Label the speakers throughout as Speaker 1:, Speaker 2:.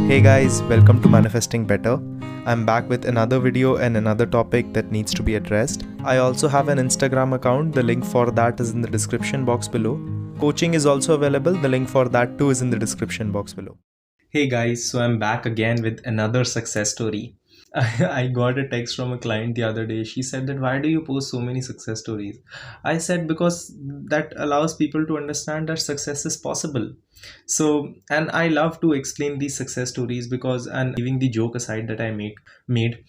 Speaker 1: Hey guys, welcome to Manifesting Better. I'm back with another video and another topic that needs to be addressed. I also have an Instagram account, the link for that is in the description box below. Coaching is also available, the link for that too is in the description box below. Hey guys, so I'm back again with another success story. I got a text from a client the other day. She said that why do you post so many success stories? I said because that allows people to understand that success is possible. So, and I love to explain these success stories because, and leaving the joke aside that I made,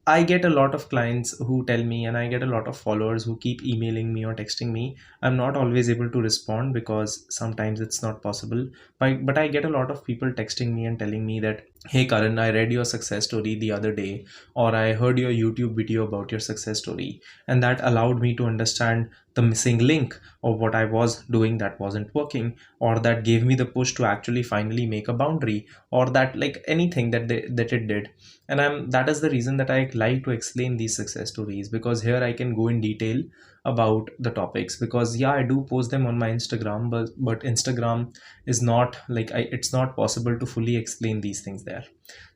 Speaker 1: I get a lot of clients who tell me, and I get a lot of followers who keep emailing me or texting me. I'm not always able to respond because sometimes it's not possible. But I get a lot of people texting me and telling me that, hey Karan, I read your success story the other day, or I heard your YouTube video about your success story, and that allowed me to understand the missing link of what I was doing that wasn't working, or that gave me the push to actually finally make a boundary, or that like anything that it did. And that is the reason that I like to explain these success stories, because here I can go in detail about the topics, because yeah, I do post them on my Instagram, but Instagram is not like it's not possible to fully explain these things there.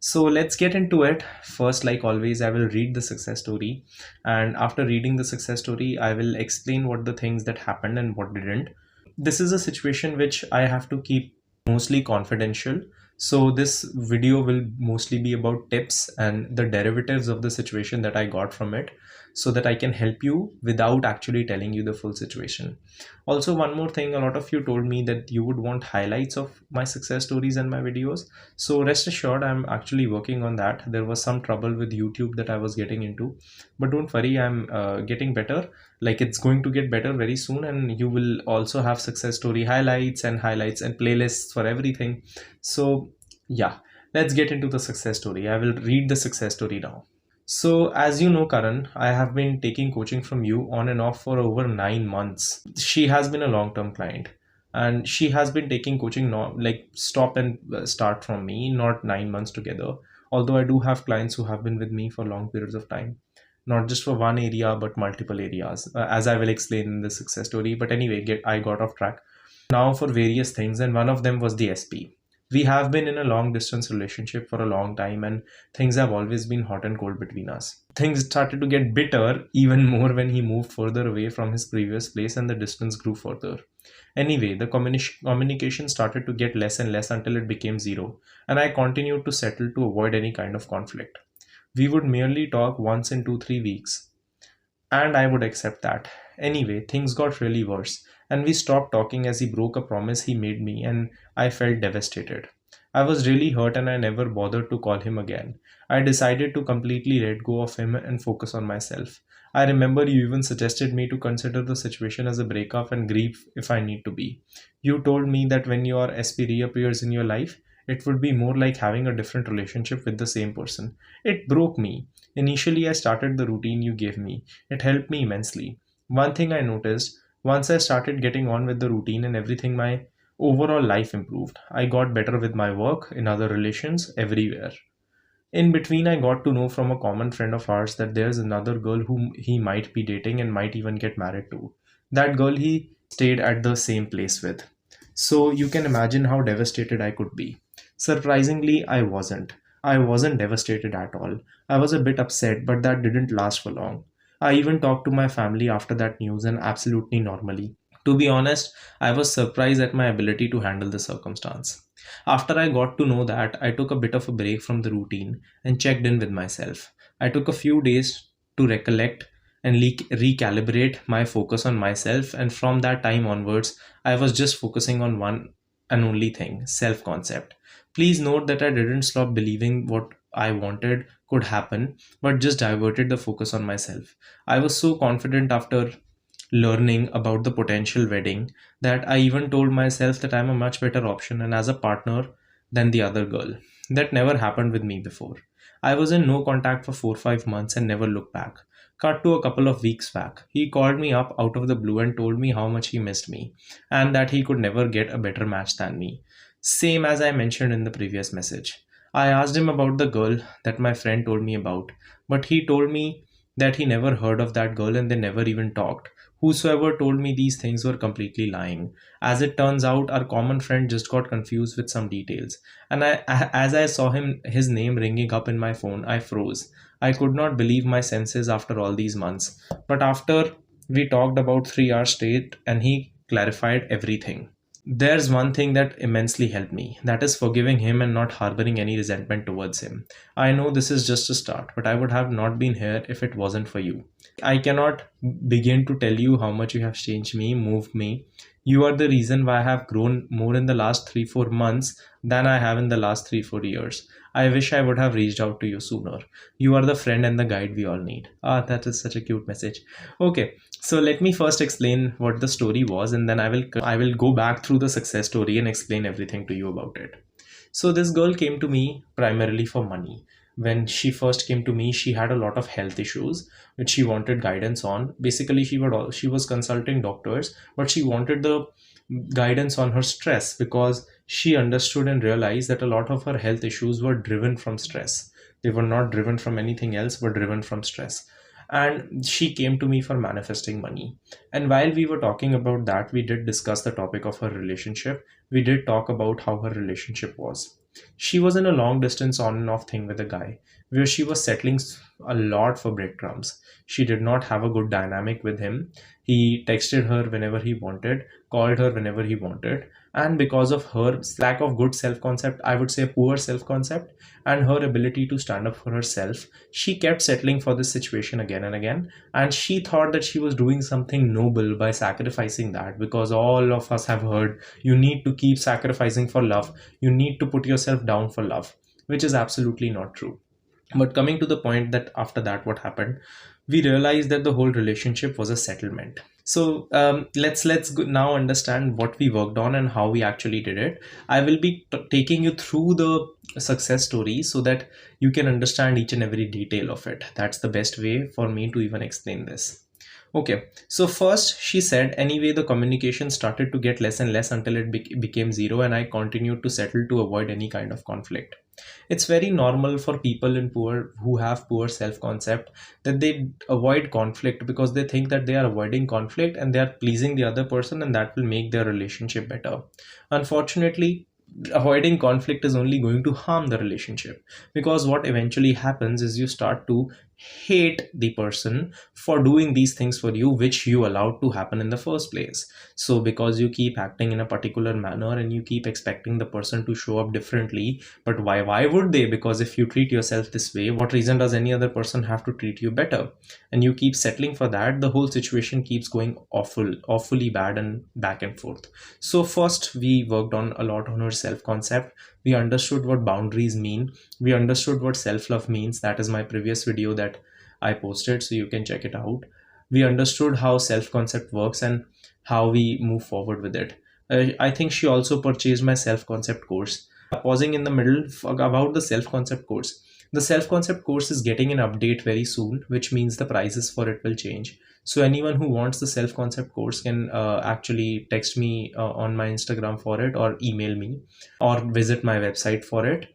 Speaker 1: So let's get into it. First, like always, I will read the success story, and after reading the success story I will explain what the things that happened and what didn't. This is a situation which I have to keep mostly confidential. So this video will mostly be about tips and the derivatives of the situation that I got from it, so that I can help you without actually telling you the full situation. Also, one more thing, a lot of you told me that you would want highlights of my success stories and my videos. So rest assured, I'm actually working on that. There was some trouble with YouTube that I was getting into, but don't worry, I'm getting better. Like it's going to get better very soon, and you will also have success story highlights and playlists for everything. So yeah, let's get into the success story. I will read the success story now. So, as you know, Karan, I have been taking coaching from you on and off for over 9 months. She has been a long term client, and she has been taking coaching, not like stop and start from me, not 9 months together. Although I do have clients who have been with me for long periods of time, not just for one area, but multiple areas, as I will explain in the success story. But anyway, I got off track now for various things, and one of them was the SP. We have been in a long distance relationship for a long time, and things have always been hot and cold between us. Things started to get bitter even more when he moved further away from his previous place and the distance grew further. Anyway, the communication started to get less and less until it became zero, and I continued to settle to avoid any kind of conflict. We would merely talk once in 2 3 weeks, and I would accept that. Anyway, things got really worse, and we stopped talking as he broke a promise he made me, and I felt devastated. I was really hurt, and I never bothered to call him again. I decided to completely let go of him and focus on myself. I remember you even suggested me to consider the situation as a breakup and grieve if I need to be. You told me that when your SP reappears in your life, it would be more like having a different relationship with the same person. It broke me. Initially, I started the routine you gave me. It helped me immensely. One thing I noticed, once I started getting on with the routine and everything, my overall life improved. I got better with my work, in other relations, everywhere. In between, I got to know from a common friend of ours that there's another girl whom he might be dating and might even get married to. That girl he stayed at the same place with. So you can imagine how devastated I could be. Surprisingly, I wasn't. I wasn't devastated at all. I was a bit upset, but that didn't last for long. I even talked to my family after that news, and absolutely normally. To be honest, I was surprised at my ability to handle the circumstance. After I got to know that, I took a bit of a break from the routine and checked in with myself. I took a few days to recollect and recalibrate my focus on myself, and from that time onwards, I was just focusing on one and only thing, self concept. Please note that I didn't stop believing what I wanted could happen, but just diverted the focus on myself. I was so confident after learning about the potential wedding that I even told myself that I'm a much better option and as a partner than the other girl. That never happened with me before. I was in no contact for 4 5 months and never looked back. Cut to a couple of weeks back. He called me up out of the blue and told me how much he missed me and that he could never get a better match than me. Same as I mentioned in the previous message. I asked him about the girl that my friend told me about, but he told me that he never heard of that girl and they never even talked.
Speaker 2: Whosoever told me these things were completely lying. As it turns out, our common friend just got confused with some details. And as I saw his name ringing up in my phone, I froze. I could not believe my senses after all these months. But after we talked about 3 hours straight, and he clarified everything. There's one thing that immensely helped me, that is forgiving him and not harboring any resentment towards him. I know this is just a start, but I would have not been here if it wasn't for you. I cannot begin to tell you how much you have changed me, moved me. You are the reason why I have grown more in the last 3 4 months than I have in the last 3 4 years. I wish I would have reached out to you sooner. You are the friend and the guide we all need. Ah, that is such a cute message. Okay, so let me first explain what the story was, and then I will go back through the success story and explain everything to you about it. So this girl came to me primarily for money. When she first came to me, she had a lot of health issues which she wanted guidance on. Basically, she was consulting doctors, but she wanted the guidance on her stress because she understood and realized that a lot of her health issues were driven from stress. They were not driven from anything else, but driven from stress. And she came to me for manifesting money. And while we were talking about that, we did discuss the topic of her relationship. We did talk about how her relationship was. She was in a long distance on and off thing with a guy where she was settling a lot for breadcrumbs. She did not have a good dynamic with him. He texted her whenever he wanted, called her whenever he wanted, and because of her lack of good self concept, I would say poor self concept, and her ability to stand up for herself, she kept settling for this situation again and again. And she thought that she was doing something noble by sacrificing that, because all of us have heard you need to keep sacrificing for love, you need to put yourself down for love, which is absolutely not true. But coming to the point, that after that what happened, we realized that the whole relationship was a settlement. So now understand what we worked on and how we actually did it. I will be taking you through the success story so that you can understand each and every detail of it. That's the best way for me to even explain this. Okay, so first she said, anyway, the communication started to get less and less until it became zero, and I continued to settle to avoid any kind of conflict. It's very normal for people who have poor self concept that they avoid conflict because they think that they are avoiding conflict and they are pleasing the other person, and that will make their relationship better. Unfortunately, avoiding conflict is only going to harm the relationship, because what eventually happens is you start to hate the person for doing these things for you which you allowed to happen in the first place. So because you keep acting in a particular manner and you keep expecting the person to show up differently, but why would they? Because if you treat yourself this way, what reason does any other person have to treat you better? And you keep settling for that, the whole situation keeps going awfully bad and back and forth. So first we worked on a lot on our self concept. We understood what boundaries mean. We understood what self love means. That is my previous video that I posted, so you can check it out. We understood how self concept works and how we move forward with it. I think she also purchased my self concept course. Pausing in the middle about the self concept course. The self concept course is getting an update very soon, which means the prices for it will change. So anyone who wants the self concept course can actually text me on my Instagram for it, or email me, or visit my website for it.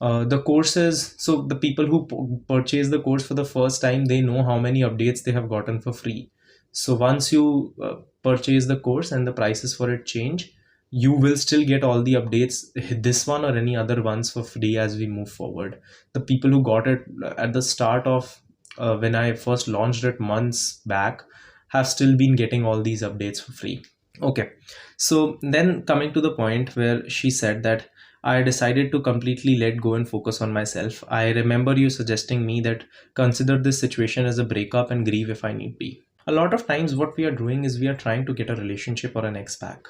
Speaker 2: The courses, so the people who purchase the course for the first time, they know how many updates they have gotten for free. So once you purchase the course and the prices for it change, you will still get all the updates, this one or any other ones, for free as we move forward. The people who got it at the start of when I first launched it months back have still been getting all these updates for free. Okay, so then coming to the point where she said that I decided to completely let go and focus on myself. I remember you suggesting me that consider this situation as a breakup and grieve if I need be. A lot of times, what we are doing is we are trying to get a relationship or an ex back.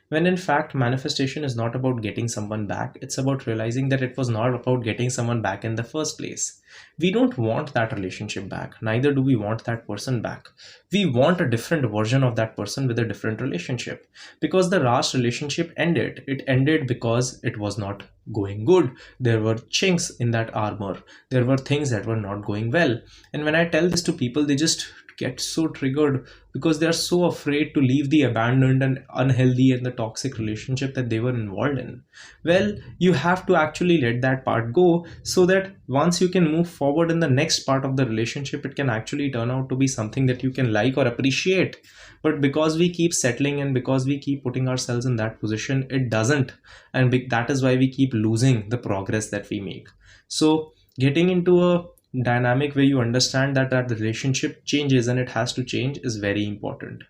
Speaker 2: When in fact, manifestation is not about getting someone back, it's about realizing that it was not about getting someone back in the first place. We don't want that relationship back, neither do we want that person back. We want a different version of that person with a different relationship. Because the last relationship ended. It ended because it was not going good. There were chinks in that armor. There were things that were not going well. And when I tell this to people, they just get so triggered because they are so afraid to leave the abandoned and unhealthy and the toxic relationship that they were involved in. Well, you have to actually let that part go so that once you can move forward in the next part of the relationship, it can actually turn out to be something that you can like or appreciate. But because we keep settling and because we keep putting ourselves in that position, it doesn't. And that is why we keep losing the progress that we make. So getting into a dynamic where you understand that the relationship changes and it has to change is very important.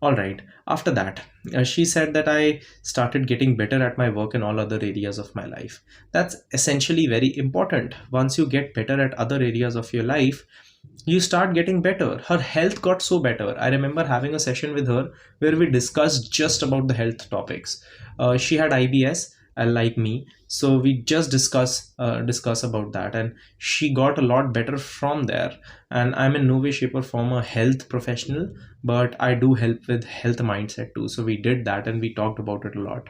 Speaker 2: All right. After that, she said that I started getting better at my work in all other areas of my life. That's essentially very important. Once you get better at other areas of your life, you start getting better. Her health got so better. I remember having a session with her where we discussed just about the health topics. She had IBS, like me, so we just discuss about that, and she got a lot better from there. And I'm in no way, shape, or form a health professional, but I do help with health mindset too. So we did that and we talked about it a lot.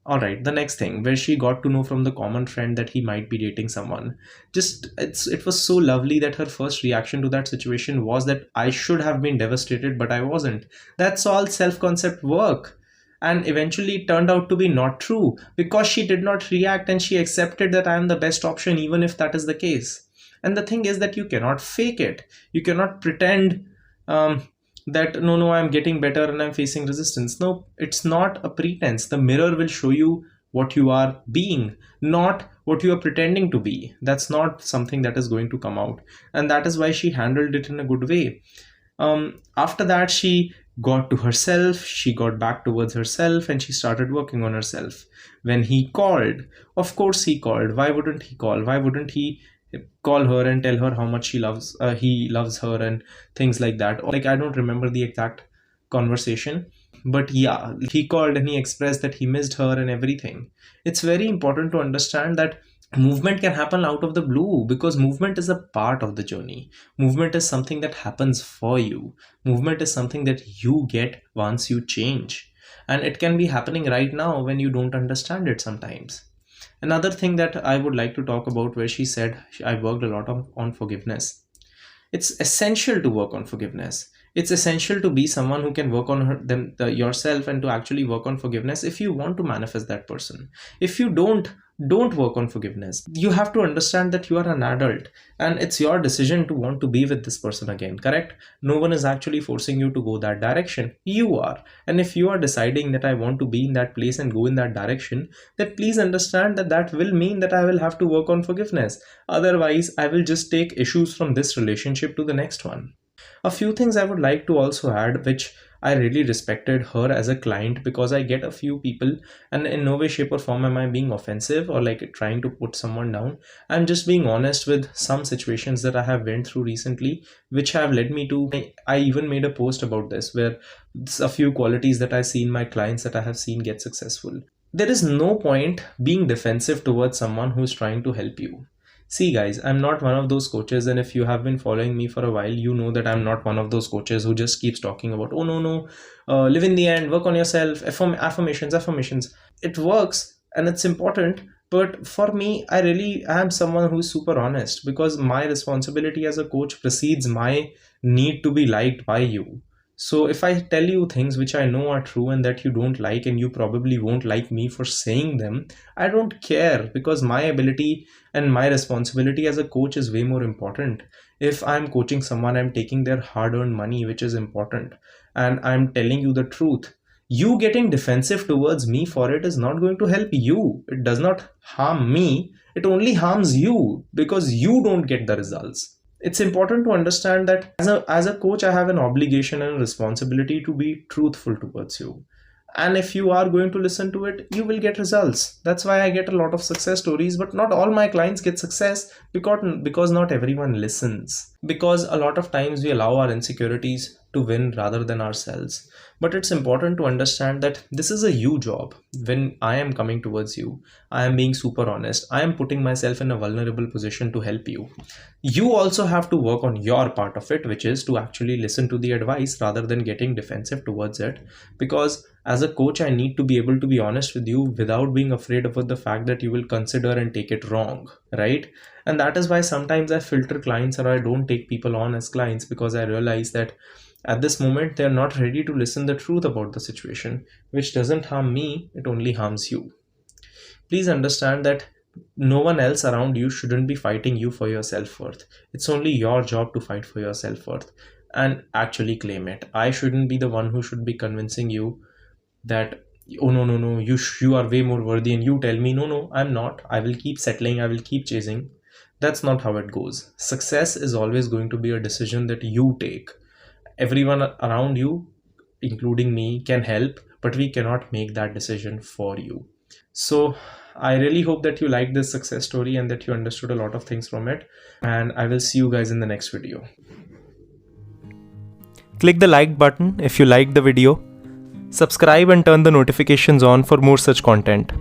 Speaker 2: All right, the next thing where she got to know from the common friend that he might be dating someone. Just it was so lovely that her first reaction to that situation was that I should have been devastated, but I wasn't. That's all self-concept work. And eventually it turned out to be not true because she did not react and she accepted that I am the best option, even if that is the case. And the thing is that you cannot fake it. You cannot pretend um, that no, I'm getting better and I'm facing resistance. No, it's not a pretense. The mirror will show you what you are being, not what you are pretending to be. That's not something that is going to come out. And that is why she handled it in a good way. After that, she got to herself, she got back towards herself, and she started working on herself. When he called, of course he called. Why wouldn't he call? Why wouldn't he call her and tell her how much he loves her and things like that? Like, I don't remember the exact conversation, but yeah, he called and he expressed that he missed her and everything. It's very important to understand that movement can happen out of the blue because movement is a part of the journey. Movement is something that happens for you. Movement is something that you get once you change, and it can be happening right now when you don't understand it sometimes. Another thing that I would like to talk about, where she said I worked a lot on forgiveness. It's essential to work on forgiveness. It's essential to be someone who can work on yourself and to actually work on forgiveness if you want to manifest that person. If you don't work on forgiveness. You have to understand that you are an adult and it's your decision to want to be with this person again, correct? No one is actually forcing you to go that direction. You are. And if you are deciding that I want to be in that place and go in that direction, then please understand that that will mean that I will have to work on forgiveness. Otherwise, I will just take issues from this relationship to the next one. A few things I would like to also add, which I really respected her as a client, because I get a few people, and in no way, shape, or form am I being offensive or like trying to put someone down. I'm just being honest with some situations that I have went through recently, which have led me to. I even made a post about this, where it's a few qualities that I see in my clients that I have seen get successful. There is no point being defensive towards someone who's trying to help you. See, guys, I'm not one of those coaches, and if you have been following me for a while, you know that I'm not one of those coaches who just keeps talking about, oh, no, live in the end, work on yourself, affirmations. It works and it's important, but for me, I really am someone who's super honest because my responsibility as a coach precedes my need to be liked by you. So if I tell you things which I know are true and that you don't like, and you probably won't like me for saying them, I don't care, because my ability and my responsibility as a coach is way more important. If I'm coaching someone, I'm taking their hard-earned money, which is important, and I'm telling you the truth. You getting defensive towards me for it is not going to help you. It does not harm me, it only harms you because you don't get the results. It's important to understand that as a coach, I have an obligation and a responsibility to be truthful towards you. And if you are going to listen to it, you will get results. That's why I get a lot of success stories, but not all my clients get success, because not everyone listens. Because a lot of times we allow our insecurities to win rather than ourselves. But it's important to understand that this is a you job. When I am coming towards you, I am being super honest. I am putting myself in a vulnerable position to help you. You also have to work on your part of it, which is to actually listen to the advice rather than getting defensive towards it. Because as a coach, I need to be able to be honest with you without being afraid about the fact that you will consider and take it wrong, right? And that is why sometimes I filter clients, or I don't take people on as clients, because I realize that at this moment they're not ready to listen the truth about the situation, which doesn't harm me, it only harms you. Please understand that no one else around you shouldn't be fighting you for your self-worth. It's only your job to fight for your self-worth and actually claim it. I shouldn't be the one who should be convincing you that, oh no no no, you are way more worthy, and you tell me no no, I'm not, I will keep settling, I will keep chasing. That's not how it goes. Success is always going to be a decision that you take. Everyone around you, including me, can help, but we cannot make that decision for you. So I really hope that you liked this success story and that you understood a lot of things from it, and I will see you guys in the next video.
Speaker 1: Click the like button if you liked the video. Subscribe and turn the notifications on for more such content.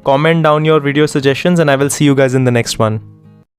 Speaker 1: Comment down your video suggestions and I will see you guys in the next one.